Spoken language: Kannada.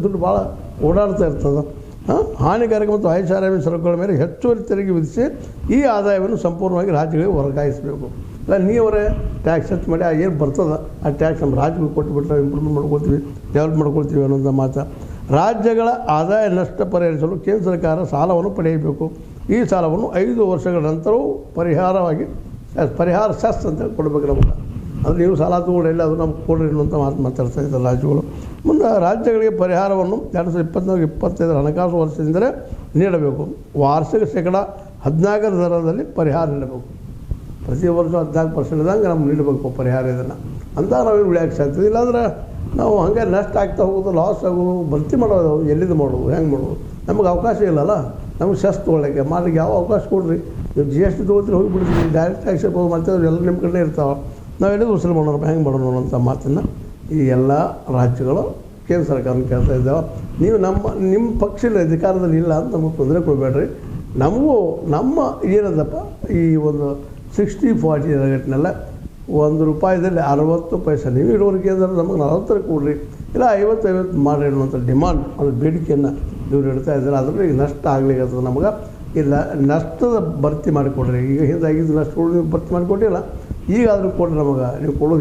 ದುಡ್ಡು ಭಾಳ ಓಡಾಡ್ತಾ ಇರ್ತದೆ. ಹಾನಿಕಾರಕ ಮತ್ತು ಅಹಿತಕರ ಸರಕುಗಳ ಮೇಲೆ ಹೆಚ್ಚುವರಿ ತೆರಿಗೆ ವಿಧಿಸಿ ಈ ಆದಾಯವನ್ನು ಸಂಪೂರ್ಣವಾಗಿ ರಾಜ್ಯಗಳಿಗೆ ವರ್ಗಾಯಿಸಬೇಕು. ಇಲ್ಲ ನೀವರೇ ಟ್ಯಾಕ್ಸ್ ಹೆಚ್ಚು ಮಾಡಿ ಏನು ಬರ್ತದೆ ಆ ಟ್ಯಾಕ್ಸ್ ನಮ್ಮ ರಾಜ್ಯಗಳಿಗೆ ಕೊಟ್ಟುಬಿಟ್ರೆ ಇಂಪ್ರೂವ್ಮೆಂಟ್ ಮಾಡ್ಕೊಳ್ತೀವಿ, ಡೆವಲಪ್ ಮಾಡ್ಕೊಳ್ತೀವಿ ಅನ್ನೋಂಥ ಮಾತು. ರಾಜ್ಯಗಳ ಆದಾಯ ನಷ್ಟ ಪರಿಹರಿಸಲು ಕೇಂದ್ರ ಸರ್ಕಾರ ಸಾಲವನ್ನು ಪಡೆಯಬೇಕು. ಈ ಸಾಲವನ್ನು 5 ವರ್ಷಗಳ ನಂತರವೂ ಪರಿಹಾರ ಸೆಸ್ ಅಂತ ಕೊಡಬೇಕು ನಮಗೆ. ಅದು ನೀವು ಸಾಲ ತೊಗೊಂಡಿಲ್ಲ ಅದು ನಮ್ಗೆ ಕೊಡ್ರಿ ಅನ್ನುವಂಥ ಮಾತಾಡ್ತಾ ಇದ್ದಾರೆ ರಾಜ್ಯಗಳು. ಮುಂದೆ ರಾಜ್ಯಗಳಿಗೆ ಪರಿಹಾರವನ್ನು 2024-25 ಹಣಕಾಸು ವರ್ಷದಿಂದಲೇ ನೀಡಬೇಕು. ವಾರ್ಷಿಕ ಶೇಕಡ 14 ದರದಲ್ಲಿ ಪರಿಹಾರ ನೀಡಬೇಕು. ಪ್ರತಿ ವರ್ಷ 14% ನಮ್ಗೆ ನೀಡಬೇಕು ಪರಿಹಾರ. ಇದನ್ನು ಅಂತ ನಾವೇನು ಉಳಿಯೋಕ್ಕೆ ಸಾಧ್ಯ ಇಲ್ಲಾಂದ್ರೆ ನಾವು ಹಾಗೆ ನಷ್ಟ ಆಗ್ತಾ ಹೋಗೋದು, ಲಾಸ್ ಆಗೋದು, ಭರ್ತಿ ಮಾಡೋದು, ಎಲ್ಲಿದು ಮಾಡೋದು, ಹೆಂಗೆ ಮಾಡೋದು? ನಮಗೆ ಅವಕಾಶ ಇಲ್ಲಲ್ಲ. ನಮಗೆ ಸೆಸ್ ತೊಗೊಳ್ಳೋಕ್ಕೆ ಮಾಡಲಿಕ್ಕೆ ಯಾವ ಅವಕಾಶ ಕೊಡ್ರಿ? ನೀವು GST ತೊಗೊಳ್ತೀರಿ ಹೋಗಿಬಿಡ್ತೀವಿ, ಡೈರೆಕ್ಟ್ ಟ್ಯಾಕ್ಸ್ ಇರ್ಬೋದು, ಮತ್ತೆ ಎಲ್ಲ ನಿಮ್ಮ ಕಡೆ ಇರ್ತಾವೆ. ನಾವು ಎಲ್ಲಿದು ವಸೂಲು ಮಾಡೋಣ, ಹೆಂಗೆ ಮಾಡೋಣ ಅನ್ನೋಂಥ ಮಾತನ್ನು ಈ ಎಲ್ಲ ರಾಜ್ಯಗಳು ಕೇಂದ್ರ ಸರ್ಕಾರನ ಕೇಳ್ತಾ ಇದ್ದಾವೆ. ನೀವು ನಿಮ್ಮ ಪಕ್ಷದ ಅಧಿಕಾರದಲ್ಲಿ ಇಲ್ಲ ಅಂತ ನಮಗೆ ತೊಂದರೆ ಕೊಡಬೇಡ್ರಿ. ನಮ್ಮ ಏನದಪ್ಪ ಈ ಒಂದು 60-40 ರೇಟ್ನೆಲ್ಲ ₹1 60 ಪೈಸೆ ನೀವು ಇರೋರಿಗೆ ಅಂದರೆ ನಮಗೆ 40 ಕೊಡ್ರಿ, ಇಲ್ಲ 50 ಮಾಡಿರಿ ಅನ್ನುವಂಥ ಡಿಮಾಂಡ್, ಅದು ಬೇಡಿಕೆಯನ್ನು ಇವ್ರು ಇಡ್ತಾ ಇದ್ದಾರೆ. ಅದರಲ್ಲಿ ಈಗ ನಷ್ಟ ಆಗ್ಲಿಕ್ಕೆ ನಮಗೆ ಇಲ್ಲ, ನಷ್ಟದ ಭರ್ತಿ ಮಾಡಿಕೊಡ್ರಿ. ಈಗ ಹಿಂದಾಗಿದ್ದು ನಷ್ಟಗಳು ನೀವು ಭರ್ತಿ ಮಾಡಿಕೊಟ್ಟಿಲ್ಲ, ಈಗ ಆದರೂ ಕೊಡ್ರಿ ನಮಗೆ. ನೀವು ಕೊಡೋದು